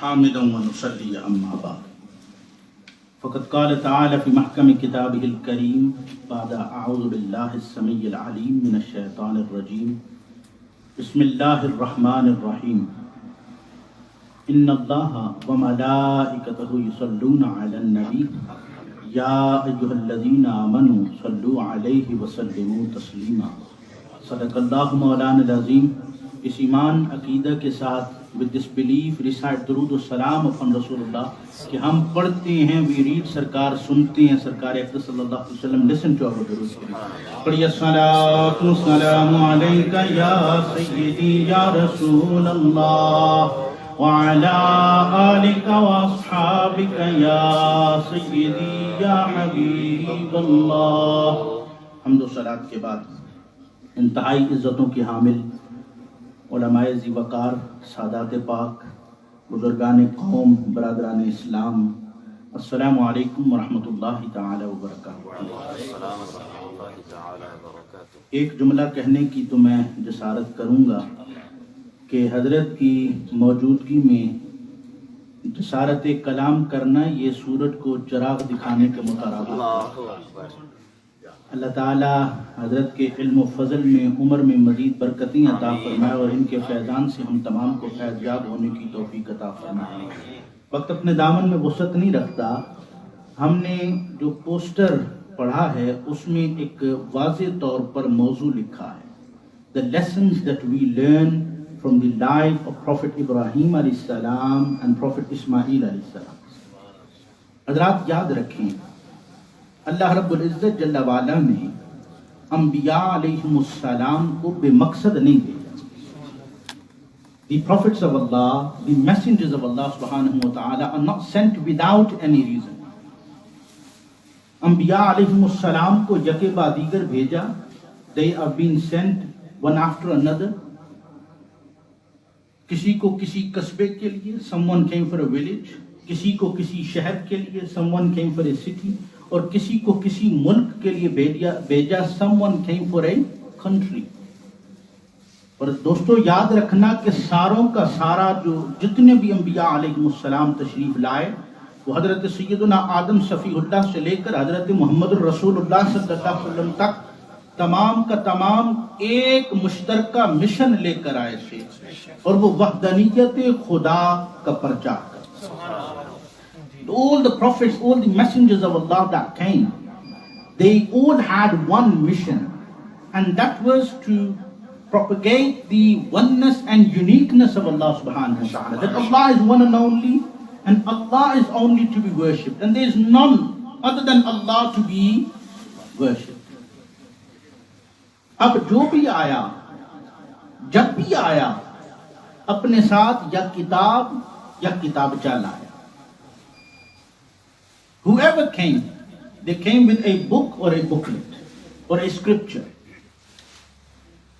حامدا ونصلي أما بعد فقد قال تعالى في محكم كتابه الكريم بعد أعوذ بالله السميع العليم من الشيطان الرجيم بسم الله الرحمن الرحيم إن الله وملائكته يصلون على النبي يا أيها الذين آمنوا صلوا عليه وسلموا تسليما صدق اللہ مولانا العظیم. اس ایمان عقیدہ کے ساتھ with this belief recite درود و سلام upon رسول اللہ کہ ہم پڑھتے ہیں we read سرکار سنتے ہیں سرکار اقدس صلی اللہ علیہ وسلم listen to our درود شریف. پڑھیے الصلاۃ والسلام علیک یا سیدی یا رسول اللہ وعلی آلک واصحابک یا سیدی یا حبیب اللہ. حمد و صلات کے بعد انتہائی عزتوں کی حامل علماء ذی وقار، سادات پاک، بزرگان قوم، برادران اسلام، السلام علیکم ورحمۃ اللہ تعالی وبرکاتہ. ایک جملہ کہنے کی تو میں جسارت کروں گا کہ حضرت کی موجودگی میں جسارت کلام کرنا یہ سورج کو چراغ دکھانے کے مترادف. اللہ تعالیٰ حضرت کے علم و فضل میں عمر میں مزید برکتیں عطا فرمائے اور ان کے فیضان سے ہم تمام کو فیض یاب ہونے کی توفیق عطا فرمائے. وقت اپنے دامن میں وسعت نہیں رکھتا. ہم نے جو پوسٹر پڑھا ہے اس میں ایک واضح طور پر موضوع لکھا ہے The lessons that we learn from the life of Prophet Ibrahim علیہ السلام and Prophet Ismail علیہ السلام. حضرات یاد رکھیں اللہ رب العزت جل وعلا نے انبیاء علیہم السلام کو بے مقصد نہیں بھیجا. The prophets of Allah, the messengers of Allah subhanahu wa ta'ala are not sent without any reason. انبیاء علیہم السلام کو یکے بعد دیگر بھیجا. They are being sent one after another. کسی کو کسی قصبے کے لیے someone came for a village, کسی کو کسی شہر کے لیے someone came for a city, اور کسی کو کسی ملک کے لیے بھیجا someone came for a country. اور دوستو یاد رکھنا کہ ساروں کا سارا جو جتنے بھی انبیاء علیہ السلام تشریف لائے وہ حضرت سیدنا آدم صفی اللہ سے لے کر حضرت محمد الرسول اللہ صلی اللہ علیہ وسلم تک تمام کا تمام ایک مشترکہ مشن لے کر آئے تھے اور وہ وحدانیت خدا کا پرچار. All the prophets, all the messengers of Allah that came, they all had one mission, and that was to propagate the oneness and uniqueness of Allah subhanahu wa ta'ala. That Allah is one and only, and Allah is only to be worshipped, and there is none other than Allah to be worshipped. اب جو بھی آیا جب بھی آیا اپنے ساتھ یا کتاب یا کتابچہ لایا. Whoever came, they came with a book or a booklet or a scripture.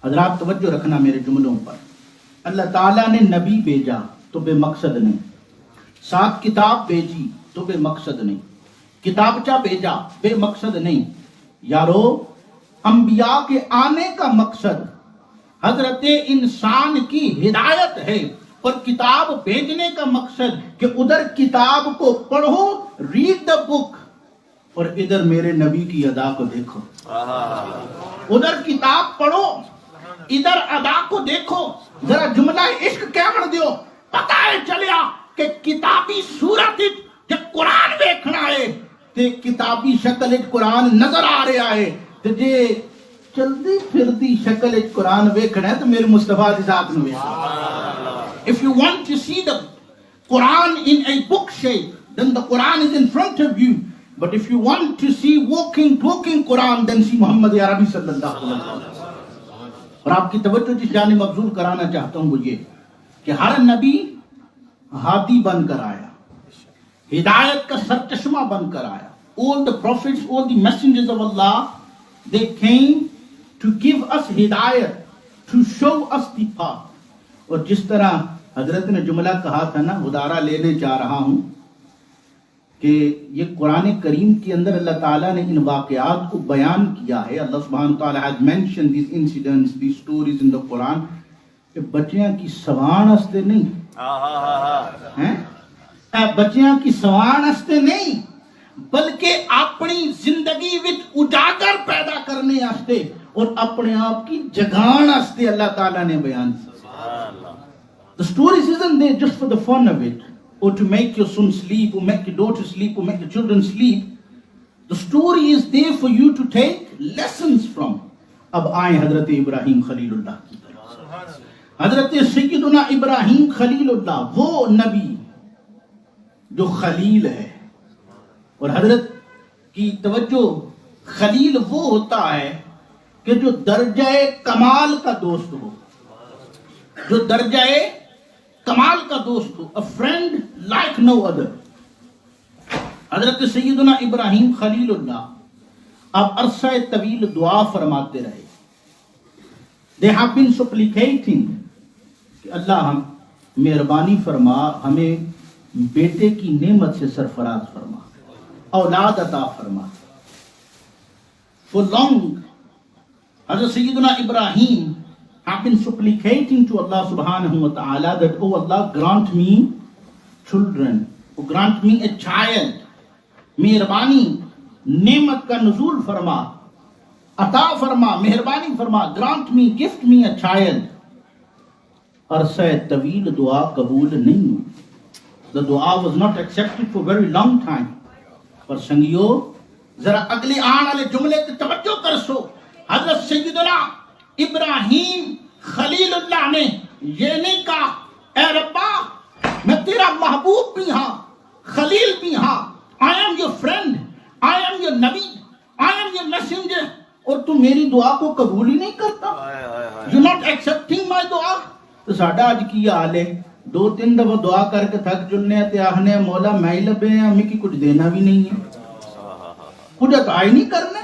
حضرات توجہ رکھنا میرے جملوں پر. اللہ تعالیٰ نے نبی بھیجا تو بے مقصد نہیں، ساتھ کتاب بھیجی تو بے مقصد نہیں، کتابچہ بھیجا بے مقصد نہیں. یارو انبیاء کے آنے کا مقصد حضرت انسان کی ہدایت ہے اور کتاب بھیجنے کا مقصد کہ ادھر کتاب کو پڑھو ریڈ دا بک اور ادھر میرے نبی کی ادا کو دیکھو. ادھر کتاب پڑھو ادھر ادا کو دیکھو. ذرا جملہ عشق کیا کر دیو پتہ ہے چلیا کہ کتابی صورت جب قرآن دیکھنا ہے تے کتابی شکل قرآن نظر آ رہا ہے تے جے چلتی پھرتی شکل قرآن ویکھنا ہے تو میرے مصطفیٰ دی ذات نو ویکھنا. If you want to see the Quran in a book shape, then the Quran is in front of you. But if you want to see walking, talking Quran, then see Muhammad Arabi sallallahu alaihi wasallam. اور آپ کی توجہ جس جانب مبذول کرانا چاہتا ہوں وہ یہ کہ ہر نبی ہادی بن کر آیا، ہدایت کا سرچشمہ بن کر آیا. All the prophets, all the messengers of Allah, they came to give us hidayat, to show us the path. اور جس طرح حضرت نے جملہ کہا تھا نا ادارہ لینے جا رہا ہوں کہ یہ قرآن کریم کے اندر اللہ تعالیٰ نے ان واقعات کو بیان کیا ہے. اللہ سبحانہ تعالیٰ has mentioned these incidents, these stories in the Quran کہ بچیاں کی سوان ہستے نہیں ہیں بچیاں کی سوان ہستے نہیں بلکہ اپنی زندگی وچ اجاگر پیدا کرنے ہستے اور اپنے آپ کی جگان ہستے اللہ تعالیٰ نے بیان کیا. The stories isn't there just for the fun of it or to make your son sleep or make your daughter sleep or make your children sleep. The story is there for you to take lessons from. اب آئیں حضرت ابراہیم خلیل اللہ کی طرف. حضرت سیدنا ابراہیم خلیل اللہ وہ نبی جو خلیل ہے. اور حضرت کی توجہ, خلیل وہ ہوتا ہے کہ جو درجہ کمال کا دوست ہو, جو درجہ کمال کا دوست ہو. A friend like no other. حضرت سیدنا ابراہیم خلیل اللہ اب عرصہ طویل دعا فرماتے رہے. They have been supplicating کہ اللہ ہم مہربانی فرما, ہمیں بیٹے کی نعمت سے سرفراز فرما, اولاد عطا فرما. For long حضرت سیدنا ابراہیم have been supplicating to Allah subhanahu wa ta'ala that, oh Allah, grant me children, or grant me a child. مہربانی نعمت کا نزول فرما, عطا فرما, مہربانی فرما. grant me, gift me a child. عرصہ طویل دعا قبول نہیں ہوئی. The dua was not accepted for very long time. پر سنگیو ذرا اگلی آن والے جملے کی توجہ کر سو. حضرت سیدنا ابراہیم خلیل اللہ نے یہ نہیں کہا اے ربا میں تیرا محبوب بھی ہاں, خلیل بھی ہاں, I am your friend, I am your nabi, I am your messenger, اور تم میری دعا کو قبول ہی نہیں کرتا. You're not accepting my dua. تو ساڈا اج کی حال ہے, 2-3 دفعہ دعا کر کے تھک جلنے تے آخنے مولا میں ہی لبے ہیں, ہمیں کی کچھ دینا بھی نہیں ہے, کچھ عطا ہی نہیں کرنا,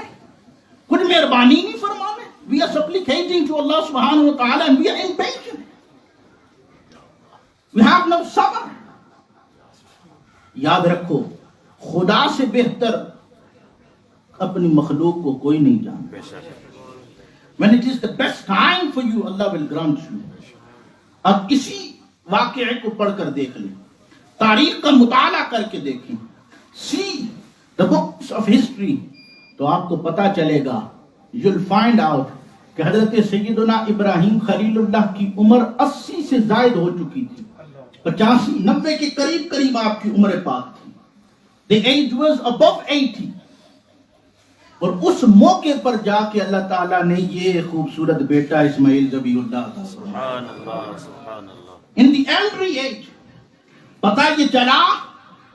کچھ مہربانی نہیں فرمانا. We are supplicating to Allah subhanahu wa ta'ala and we are impatient. We have no sabr. یاد رکھو خدا سے بہتر اپنی مخلوق کو کوئی نہیں جانتا. When it is the best time for you, Allah will grant you. اب اسی واقعے کو پڑھ کر دیکھ لیں, تاریخ کا مطالعہ کر کے دیکھیں, see the books of history, تو آپ کو پتا چلے گا, you'll find out کہ حضرت سیدنا ابراہیم خلیل اللہ کی عمر 80 سے زائد ہو چکی تھی, 85-90 کے قریب قریب آپ کی عمر پاک تھی. The age was above 80. اور اس موقع پر جا کے اللہ تعالیٰ نے یہ خوبصورت بیٹا اسماعیل ذبیح اللہ سبحان اللہ. In the elderly age پتہ یہ چلا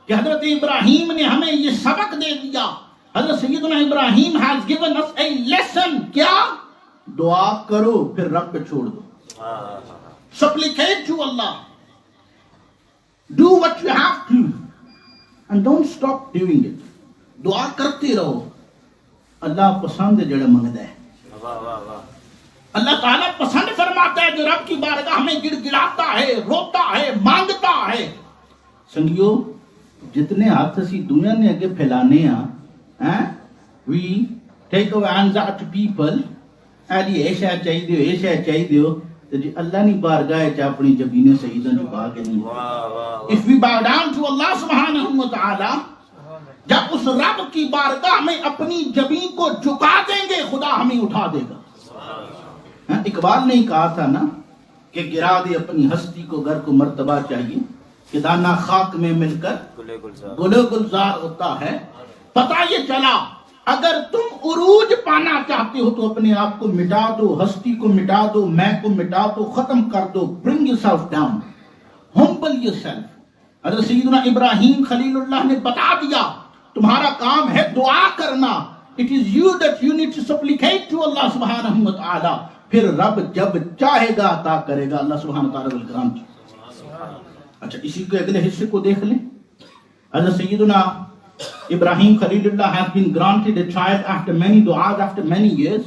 کہ حضرت ابراہیم نے ہمیں یہ سبق دے دیا. حضرت سیدنا ابراہیم has given us a lesson. کیا؟ دعا کرو پھر رب پہ چھوڑ دو. Supplicate to Allah. Do what you have to and don't stop doing it. دعا کرتے رہو. اللہ پسند ہے جڑا منگتا ہے. اللہ تعالیٰ پسند فرماتا ہے جو رب کی بارگاہ میں گڑ گڑاتا ہے, روتا ہے, مانگتا ہے. سنگیو جتنے ہاتھ اسی دنیا نے اگے پھیلانے ہیں, we take our hands out to people, جی یہ شاید چاہیے دیو, یہ شاید چاہیے دیو, تو جی اللہ نہیں بارگاہ چاہ اپنی جبینیں سیدن جھکا کے نہیں. If we bow down to Allah subhanahu wa ta'ala, جب اس رب کی بارگاہ میں اپنی جبین کو جھکا دیں گے خدا ہمیں اٹھا دے گا. اقبال نے کہا تھا نا کہ گرا دے اپنی ہستی کو گھر کو مرتبہ چاہیے کہ دانا خاک میں مل کر گل گلزار ہوتا ہے. پتہ یہ چلا اگر تم عروج پانا چاہتے ہو تو اپنے آپ کو مٹا دو, ہستی کو مٹا دو, میں کو مٹا دو, ختم کر دو. Bring yourself down, humble yourself. حضرت سیدنا ابراہیم خلیل اللہ نے بتا دیا تمہارا کام ہے دعا کرنا. It is you that you need to supplicate to Allah subhanahu wa ta'ala. پھر رب جب چاہے گا عطا کرے گا. اللہ سبحانہ wa ta'ala will grant you. اچھا اسی کے اگلے حصے کو دیکھ لیں. حضرت سیدنا ابراہیم خلیل اللہ has been granted a child after many du'as, after many years.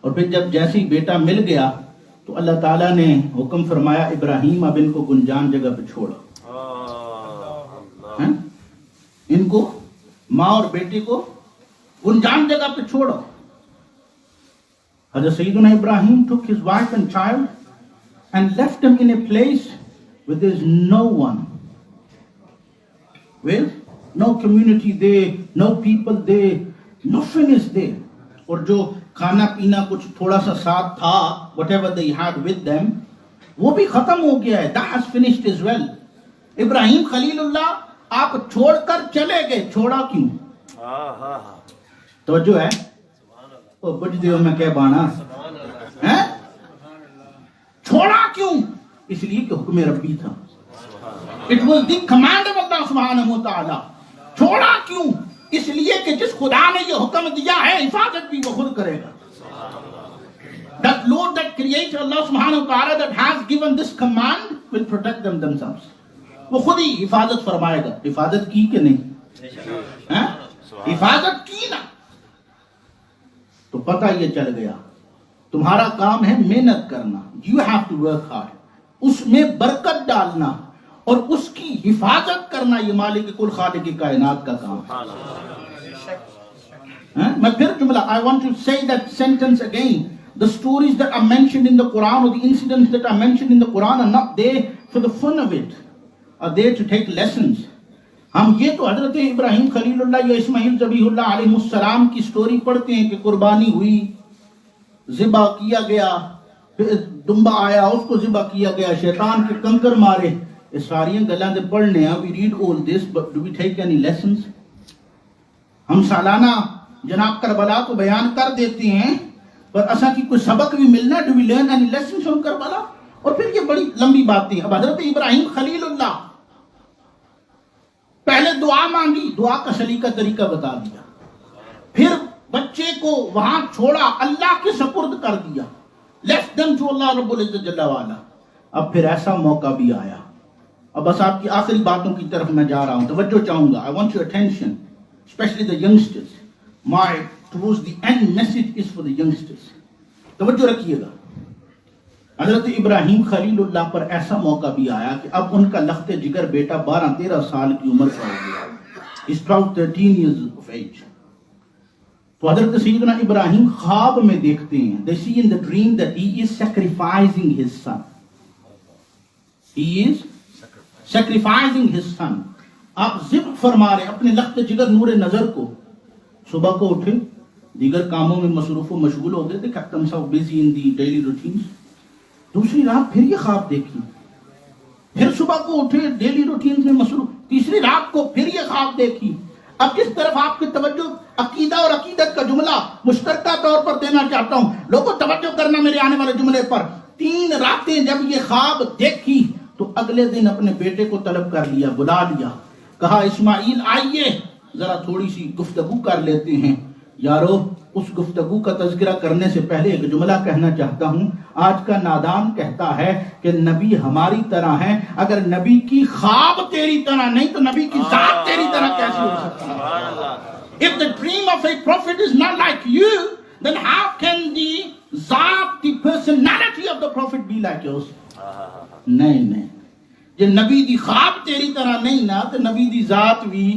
اور پھر جب جیسے ہی بیٹا مل گیا تو اللہ تعالیٰ نے حکم فرمایا ابراہیم اب ان کو گنجان جگہ پہ چھوڑو. ان کو ماں اور بیٹی کو گنجان جگہ پہ چھوڑو. حضرت سیدنا ابراہیم took his wife and child and left them in a place where there is no one. Where? No community there, no people there, nothing is there. اور جو کھانا پینا کچھ تھوڑا سا ساتھ تھا, whatever they had with them, وہ بھی ختم ہو گیا ہے. That has finished as well. ابراہیم خلیل اللہ آپ چھوڑ کر چلے گئے, چھوڑا کیوں؟ توجہ ہے؟ او بج دیو میں کہہ بانا ہے, چھوڑا کیوں؟ اس لیے کہ حکم ربی تھا. It was the command of Allah سبحانہ وتعالی. چھوڑا کیوں؟ اس لیے کہ جس خدا نے یہ حکم دیا ہے حفاظت بھی وہ خود کرے گا. That Lord that creator Allah subhanahu wa ta'ala that has given this command will protect them themselves. وہ خود ہی حفاظت فرمائے گا. حفاظت کی کہ نہیں؟ حفاظت کی نا. تو پتہ یہ چل گیا تمہارا کام ہے محنت کرنا. You have to work hard. اس میں برکت ڈالنا اور اس کی حفاظت کرنا, یہ مالک کل خالق کائنات کا کام ہے. میں پھر جملہ, I want to say that sentence again. The stories that are mentioned in the Quran or the incidents that are mentioned in the Quran are not there for the fun of it, are there to take lessons. ہم یہ تو حضرت ابراہیم خلیل اللہ یا اسماعیل ذبیح اللہ علیہ السلام کی story پڑھتے ہیں کہ قربانی ہوئی, ذبح کیا گیا, دمبا آیا اس کو ذبح کیا گیا, شیطان کے کنکر مارے. یہ ساری گلاں دے پڑھنے ہیں. We read all this, but do we take any lessons? ہم سالانہ جناب کربلا کو بیان کر دیتے ہیں, پر اساں کی کوئی سبق بھی ملنا. Do we learn any lessons from Karbala? اور پھر یہ بڑی لمبی باتیں. اب حضرت ابراہیم خلیل اللہ پہلے دعا مانگی, دعا کا سلیقہ طریقہ بتا دیا, پھر بچے کو وہاں چھوڑا, اللہ کے سپرد کر دیا, left them to اللہ رب العزت جل وعلا. اب پھر ایسا موقع بھی آیا. اب بس آپ کی آخری باتوں کی طرف میں جا رہا ہوں, توجہ چاہوں گا. I want your attention, especially the youngsters. My towards the end message is for the youngsters. توجہ رکھیے گا. حضرت ابراہیم خلیل اللہ پر ایسا موقع بھی آیا کہ اب ان کا لخت جگر بیٹا 12-13 سال کی عمر کا ہو گیا. He's 12-13 years of age. تو حضرت سیدنا ابراہیم خواب میں دیکھتے ہیں. They see in the dream that he is sacrificing his son. He is sacrificing his son. آپ ذبح فرما رہے اپنے لخت جگر نور نظر کو. صبح کو اٹھے, دیگر کاموں میں مصروف و مشغول ہو گئے. They kept themselves busy in the daily routines. دوسری رات پھر یہ خواب دیکھی, پھر صبح کو اٹھے ڈیلی روٹین میں مصروف. تیسری رات کو پھر یہ خواب دیکھی. اب کس طرف آپ کی توجہ عقیدہ اور عقیدت کا جملہ مشترکہ طور پر دینا چاہتا ہوں. لوگوں توجہ کرنا میرے آنے والے جملے پر. 3 راتیں جب یہ خواب دیکھی تو اگلے دن اپنے بیٹے کو طلب کر لیا, بلا لیا, کہا اسماعیل آئیے ذرا تھوڑی سی گفتگو کر لیتے ہیں. یارو اس گفتگو کا تذکرہ کرنے سے پہلے ایک جملہ کہنا چاہتا ہوں. آج کا نادان کہتا ہے کہ نبی ہماری طرح ہیں. اگر نبی کی خواب تیری طرح نہیں تو نبی کی ذات تیری طرح کیسے ہو سکتی ہے؟ If the dream of a prophet is not like you, then how can the ذات, the personality of the prophet be like yours? نہیں, جے نبی دی خواب تیری طرح نہیں نا تو نبی دی ذات بھی,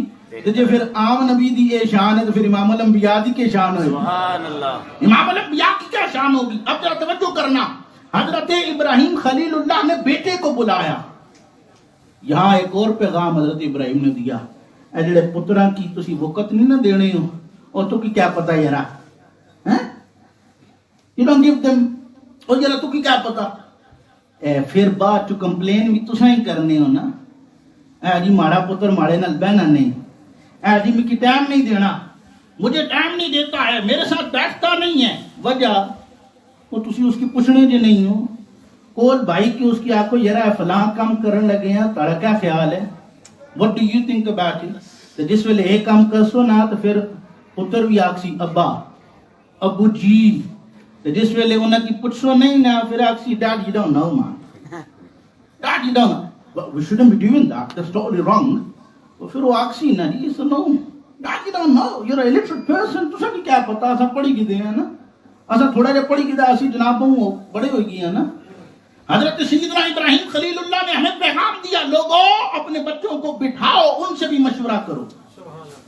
تو جو پھر عام نبی دی یہ شان ہے تو پھر امام الانبیاء دی کیا شان ہوگی؟ سبحان اللہ. امام الانبیاء کی کیا شان ہوگی؟ اب ذرا توجہ کرنا. حضرت ابراہیم خلیل اللہ نے بیٹے کو بلایا. یہاں ایک اور پیغام حضرت ابراہیم نے دیا. اے جڑے پتراں کی تسی وقت نہیں نہ دینے ہو, اور تو کی کیا پتہ یارا, you don't give them, اور یارا تو کی کیا پتہ. پھر بات جو کمپلین بھی تساں ہی کرنے ہو نا, جی ماڑا پتر ماڑے نال بہنا نہیں, جی میں کی ٹائم نہیں دینا, مجھے ٹائم نہیں دیتا ہے, میرے ساتھ بیٹھتا نہیں ہے. وجہ وہ تسی اس کی پوچھنے جے نہیں ہو. کول بھائی کی اس کی آکو یرا فلاں کام کرن لگے ہیں, تاڑا کیا خیال ہے, what do you think about it. تو جس ویلے ایک کام کرسو نا تو پھر پتر بھی آکسی ابا, ابو جی. تو جس ویلے انہاں کی پوچھو نہیں نا پھر آکسی dad you don't know man, dad you don't know. But we shouldn't be doing that, that's totally wrong. پھر وہ آکسی نا جی سنو, dead you don't know, you're a illiterate person, تو سا کی کیا پتا, اسا پڑھی کی دے ہیں نا, اسا تھوڑا جا پڑھی کی دے, اسی جناب ہوں بڑے ہوئی گئی ہیں نا. حضرت سیدنا ابراہیم خلیل اللہ نے ہمیں پیغام دیا, لوگوں اپنے بچوں کو بٹھاؤ, ان سے بھی مشورہ کرو,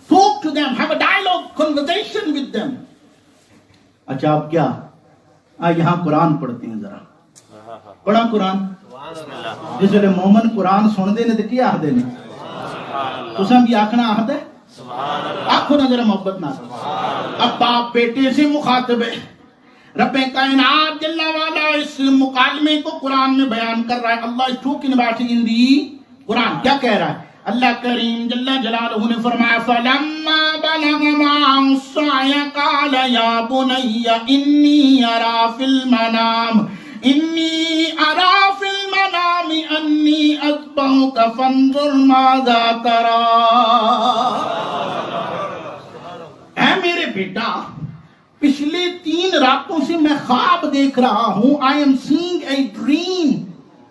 talk to them, have a dialogue, conversation with them. اچھا اب کیا, یہاں قرآن پڑھتے ہیں ذرا, پڑھا قرآن. جس ویلے مومن قرآن سن دے نے تو کیا آخ دے نے, تو سب یہ آخنا آہد ہے آنکھوں نہ ذرا محبت نہ اب باپ بیٹے سے مخاطب ہے. رب کائنات جل والا اس مکالمے کو قرآن میں بیان کر رہا ہے. اللہ is talking about it in the قرآن. کیا کہہ رہا ہے اللہ کریم جل جلالہ نے فرمایا فَلَمَّا بَلَغَ مَعَهُ السَّعْيَ قَالَ يَا بُنَيَّ إِنِّي أَرَىٰ فِي الْمَنَامِ أَنِّي أَذْبَحُكَ فَانظُرْ مَاذَا تَرَىٰ. اے میرے بیٹا پچھلے 3 راتوں سے میں خواب دیکھ رہا ہوں. I am seeing a dream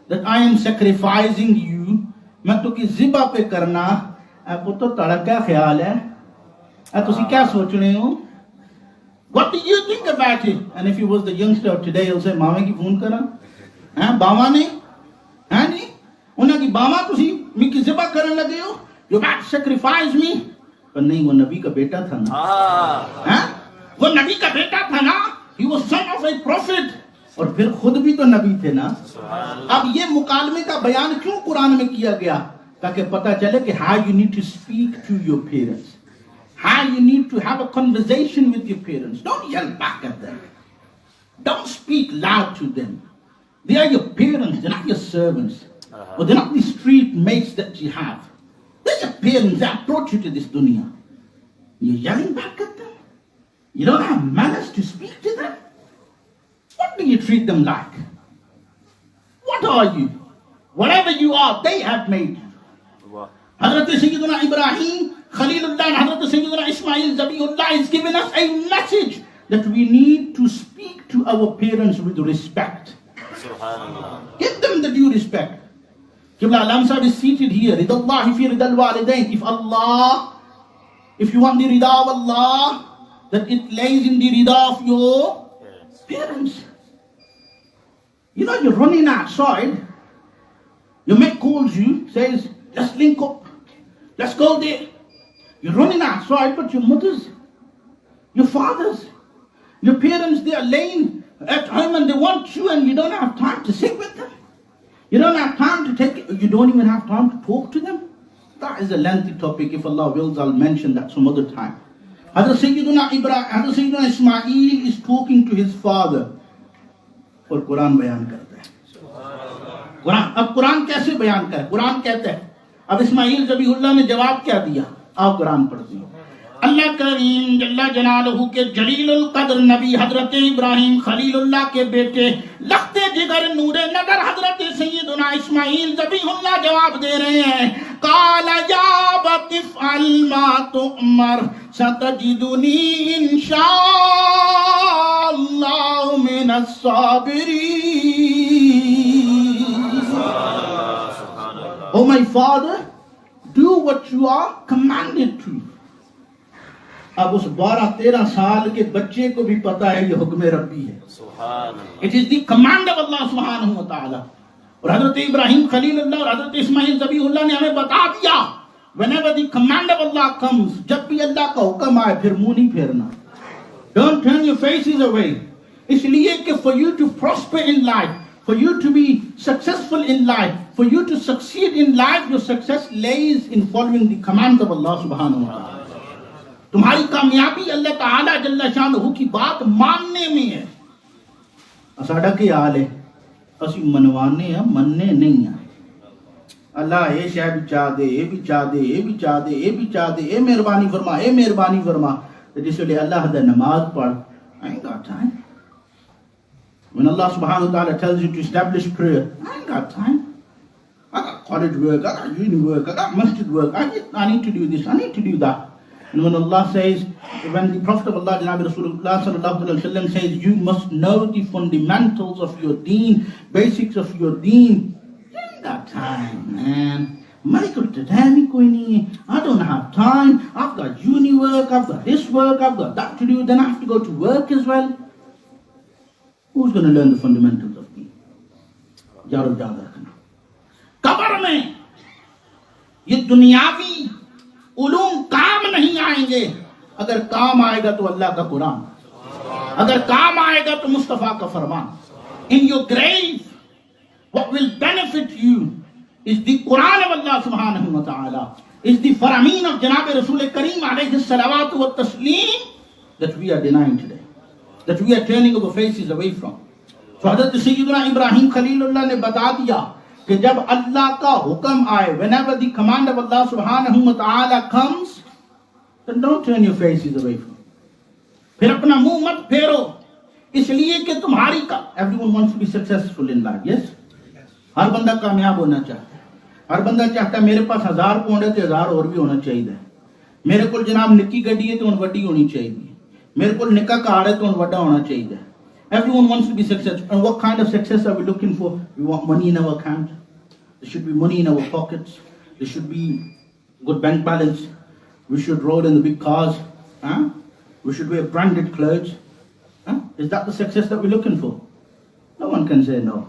that I am sacrificing you. میں تو کی ذبح پہ کرنا. آپ کو تو تڑا کیا خیال ہے؟ آپ تسی کیا سوچ رہے ہو؟ What do you think about it? And if he was the youngster of today, he'll say, ماما کی فون کرنا. ہاں باما نے ہاں جی انہوں کی باما تسی میں کی ذبح کرنے لگے ہو. You might sacrifice me. پر نہیں وہ نبی کا بیٹا تھا نا. وہ نبی کا بیٹا تھا نا. He was son of a prophet. اور پھر خود بھی تو نبی تھے نا. اب یہ مکالمے کا بیان کیوں قرآن میں کیا گیا؟ تاکہ پتہ چلے کہ how you need to speak to your parents, how you need to have a conversation with your parents. Don't yell back at them. Don't speak loud to them. They are your parents, they're not your servants. Or they're not the street mates that you have. They're your parents that brought you to this dunya. You're yelling back at them? You don't have manners to speak to them? What do you treat them like? What are you? Whatever you are, they have made you. Hazrat Sayyidina Ibrahim, Khalilullah, and Hazrat Sayyidina Ismail, Zabiullah is giving us a message that we need to speak to our parents with respect. Give them the due respect. Qibla Alam Sahib is seated here. Ridallahi fi ridal walidain. If you want the rida of Allah, that it lays in the rida of your parents. You know, you're running outside. Your mate calls you, says, let's link up. Let's go there. You're running outside, but your mothers, your fathers, your parents, they are laying at home and they want you and you don't have time to sit with them. You don't have time to take it. You don't even have time to talk to them. That is a lengthy topic. If Allah wills, I'll mention that some other time. Hazrat Sayyidina Ismail is talking to his father. اور قرآن بیان کرتا ہے. اب قرآن کیسے بیان کرے؟ قرآن کہتا ہے اب اسماعیل ذبیح اللہ نے جواب کیا دیا؟ آپ قرآن پڑھتے ہیں. اللہ کریم جل جلالہ کے جلیل القدر نبی حضرت ابراہیم خلیل اللہ کے بیٹے لخت جگر نور نظر حضرت سیدنا اسماعیل ذبیح اللہ جواب دے رہے ہیں. قال یا ابت افعل ما تؤمر ستجدنی انشاء اللہ من الصابرین. Oh my father, do what you are commanded to. اب اس 12-13 سال کے بچے کو بھی پتا ہے یہ حکم ربی ہے. It is the command of Allah subhanahu wa ta'ala. اور حضرت ابراہیم خلیل اللہ اور حضرت اسماعیل ذبیح اللہ نے ہمیں بتا دیا whenever the command of Allah comes, جب بھی اللہ کا حکم آئے پھر منہ نہیں پھیرنا. Don't turn your faces away. اس لیے کہ for you to prosper in life, for you to be successful in life, for you to succeed in life, your success lays in following the commands of Allah subhanahu wa ta'ala. تمہاری کامیابی اللہ تعالیٰ جل شانہ کی بات ماننے میں ہے. ساڈا کی حال ہے اسی منوانے ہیں مننے نہیں ہیں. اللہ یہ شے بھی چاہ دے یہ بھی چاہ دے یہ بھی چاہ دے یہ بھی چاہ دے اے مہربانی فرما اے مہربانی فرما. جس ویلے اللہ دا نماز پڑھ I ain't got time. When Allah subhanahu wa ta'ala tells you to establish prayer, I ain't got time. I got college work, I got uni work, I got masjid work, I need to do this, I need to do that. And when Allah says, when the Prophet of Allah, Janabi Rasulullah sallallahu alaihi wasallam says, you must know the fundamentals of your deen, basics of your deen, you ain't got time, man. Michael, today I don't have time. I've got uni work, I've got this work, I've got that to do, then I have to go to work as well. Who's going to learn the fundamentals of deen? Jaro jada rakhna. قبر میں یہ دنیاوی علوم کام نہیں آئیں گے. اگر کام آئے گا تو اللہ کا قرآن, اگر کام آئے گا تو مصطفیٰ کا فرمان. In your grave, what will benefit you is the Quran of Allah subhanahu wa ta'ala. is the farameen of Janab Rasul Kareem alayhi salawatu wa taslim that we are denying today, that we are turning our faces away from. So Hazrat Sayyidina Ibrahim Khalilullah ne bata diya کہ جب اللہ کا حکم آئے, whenever the command of Allah subhanahu wa ta'ala comes, then don't turn your faces away from it. پھر اپنا منہ مت پھیرو, اس لیے کہ تمہاری کا everyone wants to be successful in life, yes? ہر بندہ کامیاب ہونا چاہتا ہے. ہر بندہ چاہتا ہے میرے پاس 1000 پاؤنڈ ہے تو 1000 اور بھی ہونا چاہیے. میرے کو جناب نکی گڈی ہے تو ان وڈی ہونی چاہیے. میرے کو نکا کار ہے تو ان وڈا ہونا چاہیے. Everyone wants to be successful. And what kind of success are we looking for? We want money in our account. There should be money in our pockets. There should be good bank balance. We should roll in the big cars. Huh? We should wear branded clothes. Huh? Is that the success that we're looking for? No one can say no.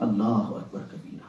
Allahu Akbar kabira.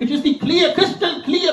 It is the clear, crystal clear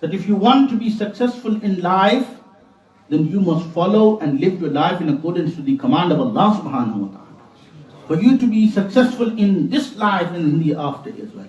That if you want to be successful in life, then you must follow and live your life in accordance to the command of Allah subhanahu wa ta'ala. For you to be successful in this life and in the after as well.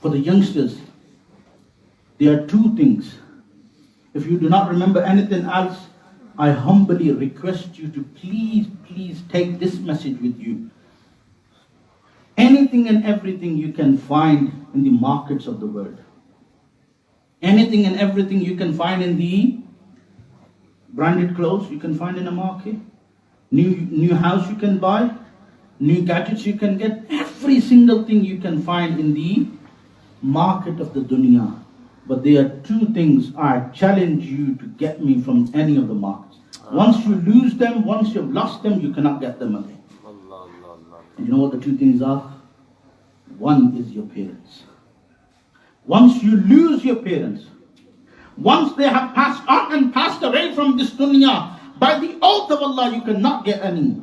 For the youngsters, there are two things. If you do not remember anything else, I humbly request you to please take this message with you. Anything and everything you can find in the markets of the world. Anything and everything you can find in the branded clothes you can find in a market. New house you can buy. New gadgets you can get. Every single thing you can find in the market of the dunya. But there are two things I challenge you to get me from any of the markets. Once you lose them, once you've lost them, you cannot get them again. And you know what the two things are? One is your parents. Once you lose your parents, once they have passed on and passed away from this dunya, by the oath of Allah, you cannot get any.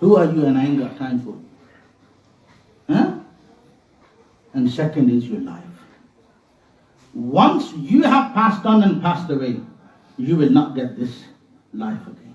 Who are you and I ain't got time for? Huh? And second is your life. Once you have passed on and passed away, you will not get this life again.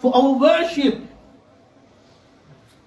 for our worship.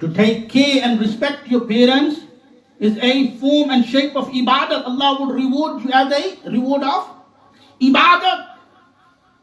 To take care and respect your parents is a form and shape of ibadat. Allah would reward you as a reward of ibadat.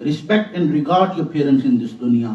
Respect and regard your parents in this dunya.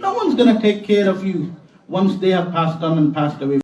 No one's gonna take care of you once they have passed on and passed away.